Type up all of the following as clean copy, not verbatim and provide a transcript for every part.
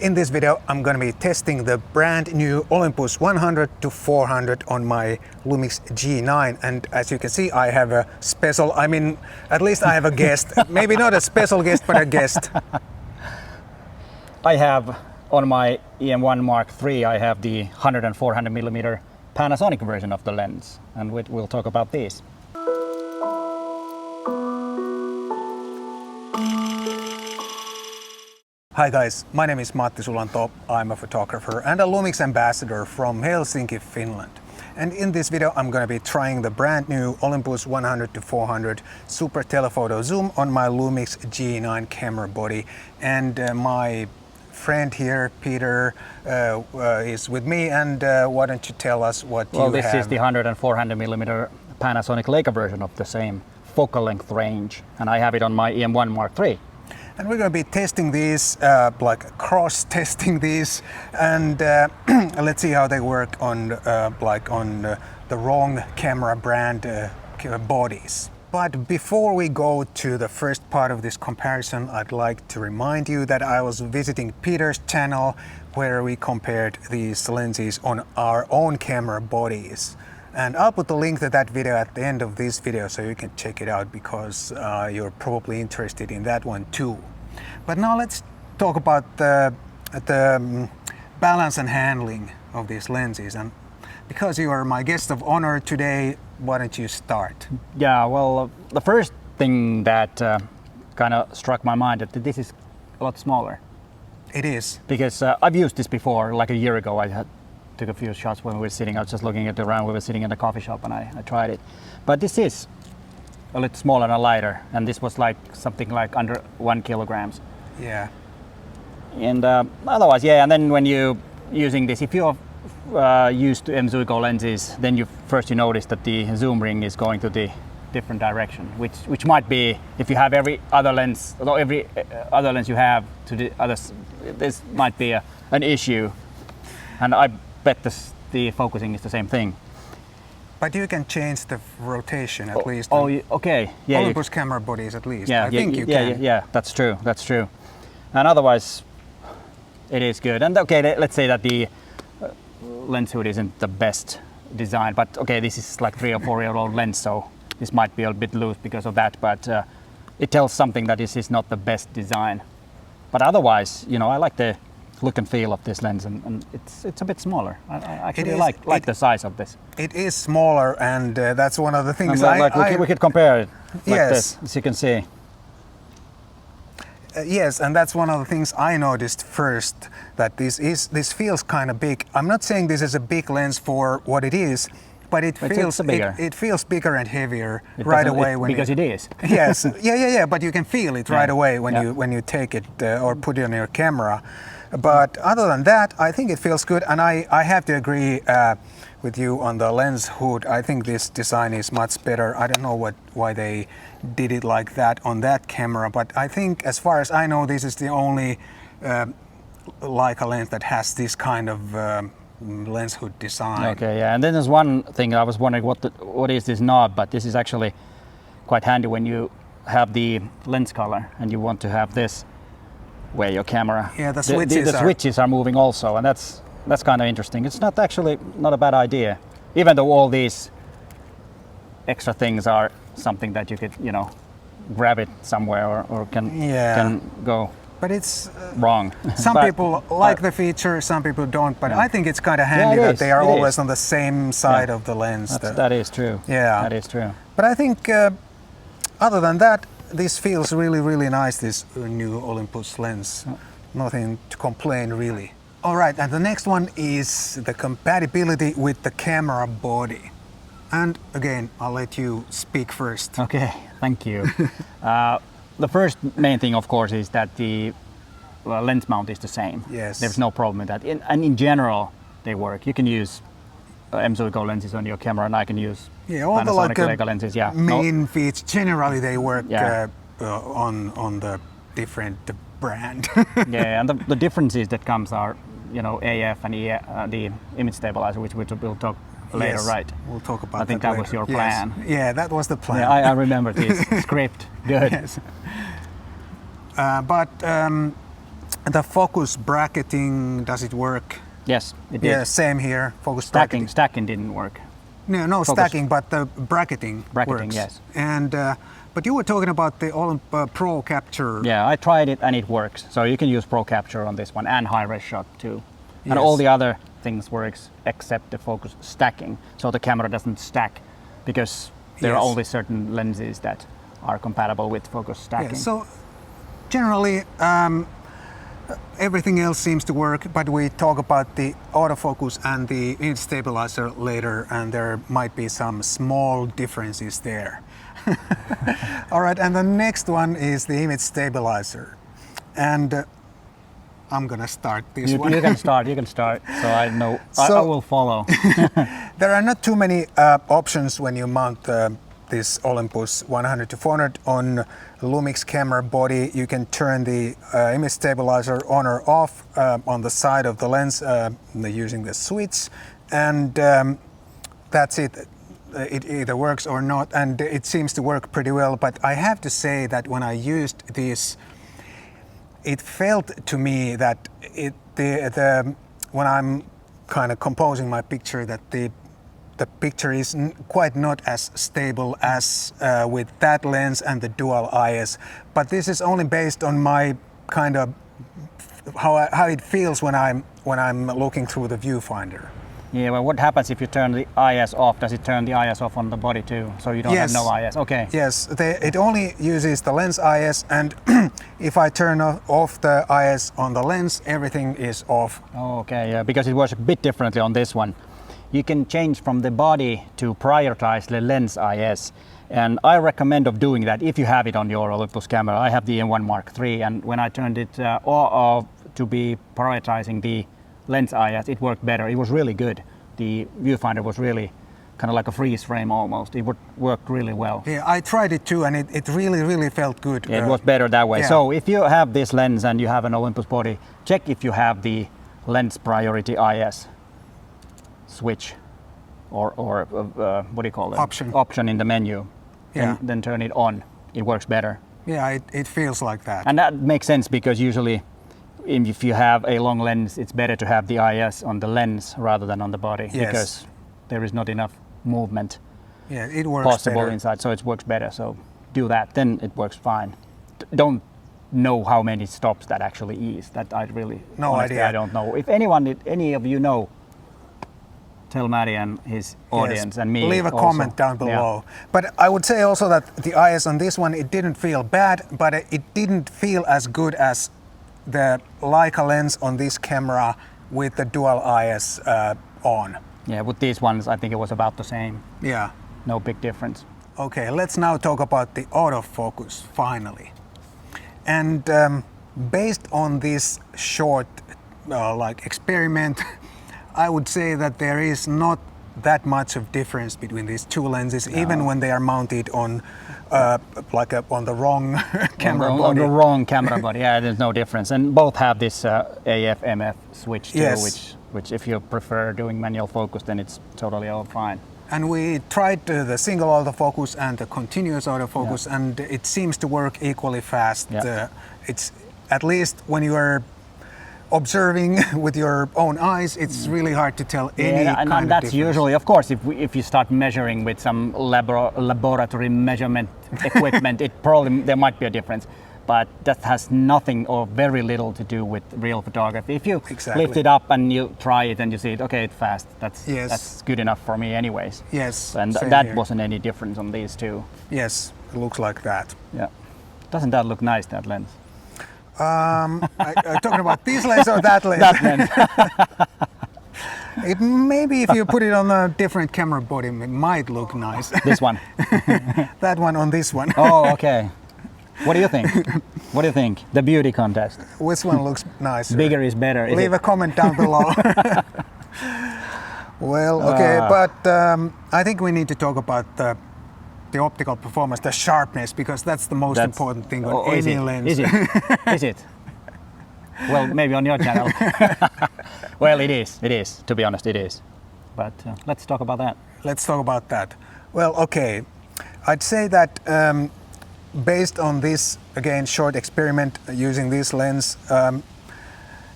In this video I'm going to be testing the brand new Olympus 100-400 on my Lumix G9, and as you can see I have a special, at least I have a guest. Maybe not a special guest, but a guest. I have on my E-M1III, I have the 100-400mm Panasonic version of the lens, and we'll talk about these. Hi guys, my name is Matti Sulanto. I'm a photographer and a Lumix ambassador from Helsinki, Finland. And in this video I'm going to be trying the brand new Olympus 100-400 Super Telephoto Zoom on my Lumix G9 camera body. And my friend here, Peter, is with me, and why don't you tell us what you have? Well, this is the 100-400mm Panasonic Leica version of the same focal length range, and I have it on my E-M1III. And we're going to be testing these, cross-testing these, and let's see how they work on the wrong camera brand bodies. But before we go to the first part of this comparison, I'd like to remind you that I was visiting Peter's channel where we compared these lenses on our own camera bodies. And I'll put the link to that video at the end of this video so you can check it out, because you're probably interested in that one too. But now let's talk about the balance and handling of these lenses. And because you are my guest of honor today, why don't you start? Yeah, well, the first thing that kind of struck my mind that this is a lot smaller. It is. Because I've used this before, like a year ago. Took a few shots when we were sitting. I was just looking at the round. We were sitting in the coffee shop, and I tried it. But this is a little smaller and lighter, and this was like something like under 1 kilograms. Yeah. And otherwise, yeah. And then when you using this, if you're used to M-Zuiko lenses, then you notice that the zoom ring is going to the different direction, which might be, if you have every other lens you have to the others, this might be an issue. And I bet the focusing is the same thing. But you can change the rotation at least. Oh, okay. Yeah. Olympus camera bodies at least. Yeah, I think you can. Yeah, that's true. That's true. And otherwise, it is good. And okay, let's say that the lens hood isn't the best design, but okay, this is like 3 or 4 year old lens, so this might be a bit loose because of that. But it tells something that this is not the best design. But otherwise, I like the look and feel of this lens, and it's a bit smaller. I actually like the size of this. It is smaller, and that's one of the things we could compare it like yes. this, as you can see. Yes, and that's one of the things I noticed first, that this feels kind of big. I'm not saying this is a big lens for what it is, but it feels bigger. It feels bigger and heavier right away because it is. Yes, yeah. But you can feel it right away when you take it or put it on your camera. But other than that, I think it feels good, and I have to agree with you on the lens hood. I think this design is much better. I don't know why they did it like that on that camera, but I think, as far as I know, this is the only Leica lens that has this kind of lens hood design. Okay, yeah. And then there's one thing I was wondering, what is this knob? But this is actually quite handy when you have the lens color and you want to have this where your camera. Yeah, the switches are moving also, and that's kind of interesting. It's not a bad idea, even though all these extra things are something that you could grab it somewhere or can go. But it's wrong. Some people like the feature, some people don't. But I think it's kind of handy that they are always on the same side of the lens. That is true. Yeah, that is true. But I think other than that, this feels really, really nice, this new Olympus lens. Nothing to complain, really. All right, and the next one is the compatibility with the camera body. And again, I'll let you speak first. Okay, thank you. The first main thing, of course, is that the lens mount is the same. Yes. There's no problem with that. And in general, they work. You can use M-Zuiko lenses on your camera, and I can use all Panasonic Leica lenses. Yeah, main features, generally they work on the different brand. Yeah, and the differences that comes are, AF and the image stabilizer, which we'll talk later, right? We'll talk about that. I think that was your plan. Yes. Yeah, that was the plan. Yeah, I remember this script. Good. Yes. But The focus bracketing, does it work? Yes, it did. Yeah, same here. Focus bracketing. Stacking didn't work. No stacking, but the bracketing works. Yes. And but you were talking about the Olympus Pro Capture. Yeah, I tried it and it works. So you can use Pro Capture on this one and high-res shot too. And Yes. all the other things works except the focus stacking. So the camera doesn't stack because there are Yes. only certain lenses that are compatible with focus stacking. Yeah, so generally everything else seems to work, but we talk about the autofocus and the image stabilizer later, and there might be some small differences there. All right, and the next one is the image stabilizer. And I'm gonna start this one. You can start. So I know, I will follow. There are not too many options when you mount this Olympus 100-400 on Lumix camera body. You can turn the image stabilizer on or off on the side of the lens using the switch, and that's it. It either works or not, and it seems to work pretty well. But I have to say that when I used this, it felt to me that when I'm kind of composing my picture, that the picture is quite not as stable as with that lens and the dual IS. But this is only based on my kind of how it feels when I'm looking through the viewfinder. Yeah, well, what happens if you turn the IS off? Does it turn the IS off on the body too? So you don't have no IS? Okay. Yes, it only uses the lens IS, and if I turn off the IS on the lens, everything is off. Oh, okay, yeah, because it works a bit differently on this one. You can change from the body to prioritize the lens IS, and I recommend of doing that if you have it on your Olympus camera. I have the E-M1III, and when I turned it to be prioritizing the lens IS, it worked better. It was really good. The viewfinder was really kind of like a freeze frame almost. It worked really well. Yeah, I tried it too, and it really felt good. Yeah, it was better that way. Yeah. So if you have this lens and you have an Olympus body, check if you have the lens priority IS switch or what do you call it? Option in the menu. Yeah. Then turn it on. It works better. Yeah, it feels like that. And that makes sense because usually if you have a long lens, it's better to have the IS on the lens rather than on the body. Yes. Because there is not enough movement Yeah, it works possible better. inside, so it works better. So do that, then it works fine. Don't know how many stops that actually is. That I really honestly, idea. I don't know. If any of you know, tell Matti and his audience and me. Leave a also. comment down below. Yeah. But I would say also that the IS on this one, it didn't feel bad, but it didn't feel as good as the Leica lens on this camera with the dual IS on. Yeah, with these ones, I think it was about the same. Yeah. No big difference. Okay, let's now talk about the autofocus finally. And based on this short experiment, I would say that there is not that much of difference between these two lenses, even when they are mounted on on the wrong camera body. On the wrong camera body, yeah, there's no difference. And both have this AF/MF switch too, Yes. which if you prefer doing manual focus, then it's totally all fine. And we tried the single autofocus and the continuous autofocus, and it seems to work equally fast. Yeah. It's at least when you are observing with your own eyes, it's really hard to tell any and kind of that's difference. usually, of course, if you start measuring with some laboratory measurement equipment, there might be a difference. But that has nothing or very little to do with real photography. If you lift it up and you try it and you see it, okay, it's fast. That's good enough for me anyways. Yes. And same that here. wasn't any difference on these two. Yes, it looks like that. Yeah. Doesn't that look nice, that lens? Talking about this lens or that lens? That lens. Maybe if you put it on a different camera body, it might look nice. This one. That one on this one. Oh, okay. What do you think? What do you think? The beauty contest. Which one looks nicer? Bigger is better. Leave a comment down below. Well, okay, but I think we need to talk about the optical performance, the sharpness, because that's the most important thing on any lens. Is it? Is it? Well, maybe on your channel. Well, it is. To be honest, it is. But let's talk about that. Let's talk about that. Well, okay. I'd say that based on this, again, short experiment using this lens,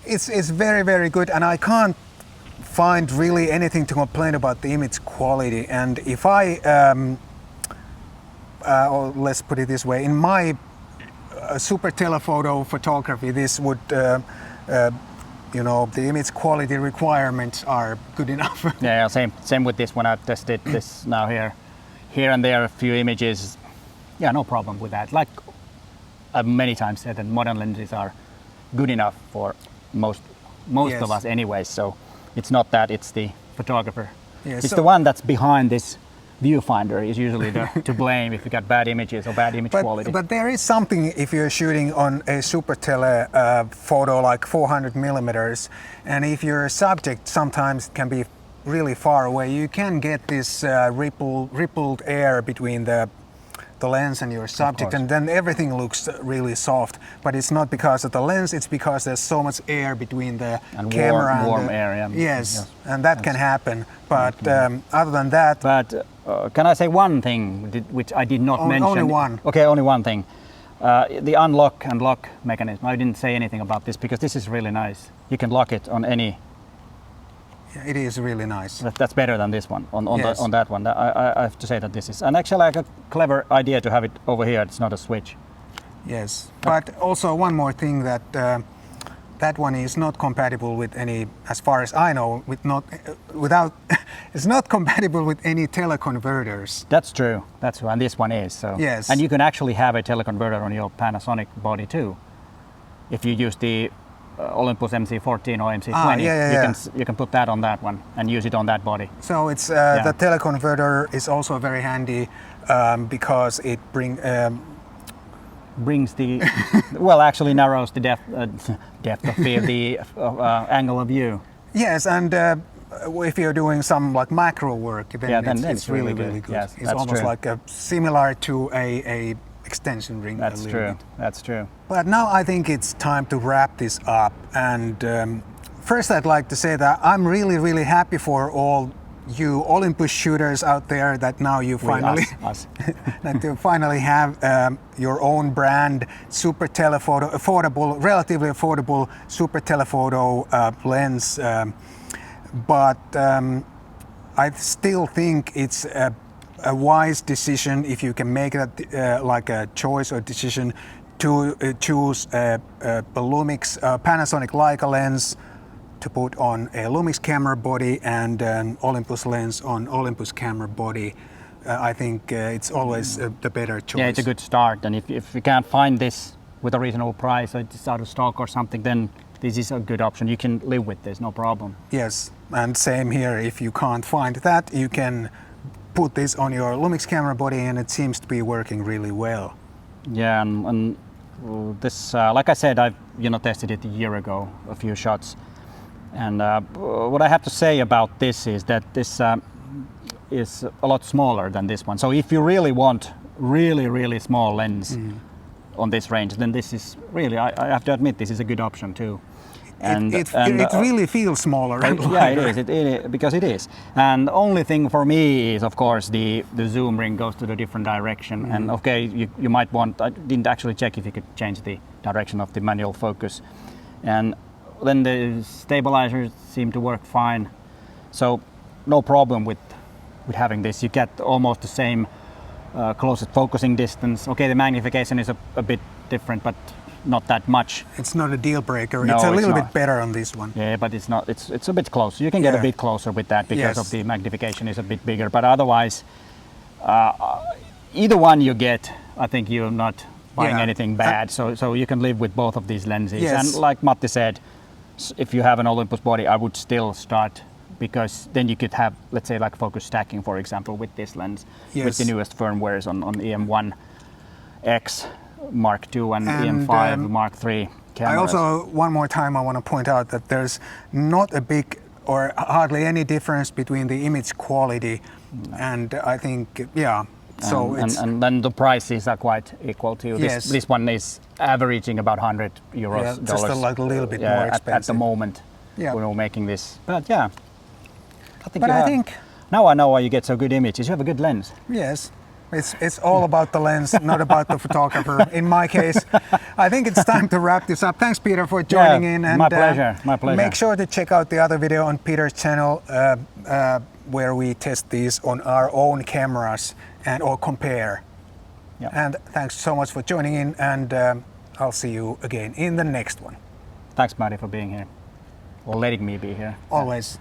It's very, very good, and I can't find really anything to complain about the image quality. And if I, or let's put it this way, in my super telephoto photography, this would, you know, the image quality requirements are good enough. Yeah, same with this one. I've tested this now here and there a few images. Yeah, no problem with that. Like I've many times said that modern lenses are good enough for most Yes. of us anyway. So it's not that, it's the photographer. Yeah, it's so- the one that's behind this viewfinder is usually to blame if you got bad images or bad image quality. But there is something if you're shooting on a super tele photo like 400 millimeters, and if your subject sometimes can be really far away, you can get this rippled air between the lens and your subject, and then everything looks really soft. But it's not because of the lens; it's because there's so much air between the And camera and warm the, air. Yeah. Yes, and that can happen. But other than that, But can I say one thing which I did not mention? only one. Okay, only one thing. The unlock and lock mechanism. I didn't say anything about this because this is really nice. You can lock it on any. it is really nice. That's better than this one. Yes. On that one, I have to say that this is. And actually, like a clever idea to have it over here. It's not a switch. Yes, but also one more thing that that one is not compatible with any, as far as I know, it's not compatible with any teleconverters. That's true. That's true. And this one is. So. Yes. And you can actually have a teleconverter on your Panasonic body too. If you use the Olympus MC14 or MC20, you can put that on that one and use it on that body. So it's the teleconverter is also very handy because it brings the well, actually narrows the depth of field, the angle of view. Yes, and if you're doing some like macro work, then it's really good. Yes, it's that's almost true. like similar to a extension ring. That's a little true. bit. That's true. But now I think it's time to wrap this up. And first, I'd like to say that I'm really, really happy for all you Olympus shooters out there that now you finally us. that you finally have your own brand super telephoto, relatively affordable super telephoto lens. But I still think it's a wise decision if you can make that like a choice or decision to choose a Lumix Panasonic Leica lens to put on a Lumix camera body and an Olympus lens on Olympus camera body. I think it's always the better choice. Yeah, it's a good start. And if you can't find this with a reasonable price or it's out of stock or something, then this is a good option. You can live with this, no problem. Yes, and same here. If you can't find that, you can put this on your Lumix camera body and it seems to be working really well. Yeah, and this, like I said, I've tested it a year ago, a few shots. And what I have to say about this is that this is a lot smaller than this one. So if you really want really small lens on this range, then this is really, I have to admit, this is a good option too. And it really feels smaller. Yeah, it is, because it is. And the only thing for me is, of course, the zoom ring goes to the different direction. And okay, you might want, I didn't actually check if you could change the direction of the manual focus. And then the stabilizers seem to work fine. So no problem with having this. You get almost the same closest focusing distance. Okay, the magnification is a bit different, but not that much. It's not a deal breaker. No, it's a little not. bit better on this one. Yeah, but it's not. It's a bit closer. You can get a bit closer with that because of the magnification is a bit bigger. But otherwise, either one you get, I think you're not buying anything bad. So you can live with both of these lenses. Yes. And like Matti said, if you have an Olympus body, I would still start, because then you could have, let's say, like focus stacking, for example, with this lens, with the newest firmwares on E-M1X Mark II and E-M5 Mark III cameras. I also, one more time, I want to point out that there's not a big or hardly any difference between the image quality, and I think, so and then the prices are quite equal too. This one is averaging about €100. Just a little bit more expensive at the moment. When we're making this, but I think now I know why you get so good images. You have a good lens. Yes, It's all about the lens, not about the photographer. In my case, I think it's time to wrap this up. Thanks, Peter, for joining in. And my pleasure. My pleasure. Make sure to check out the other video on Peter's channel where we test these on our own cameras or compare. Yeah. And thanks so much for joining in, and I'll see you again in the next one. Thanks, Matti, for being here. Or letting me be here. Always.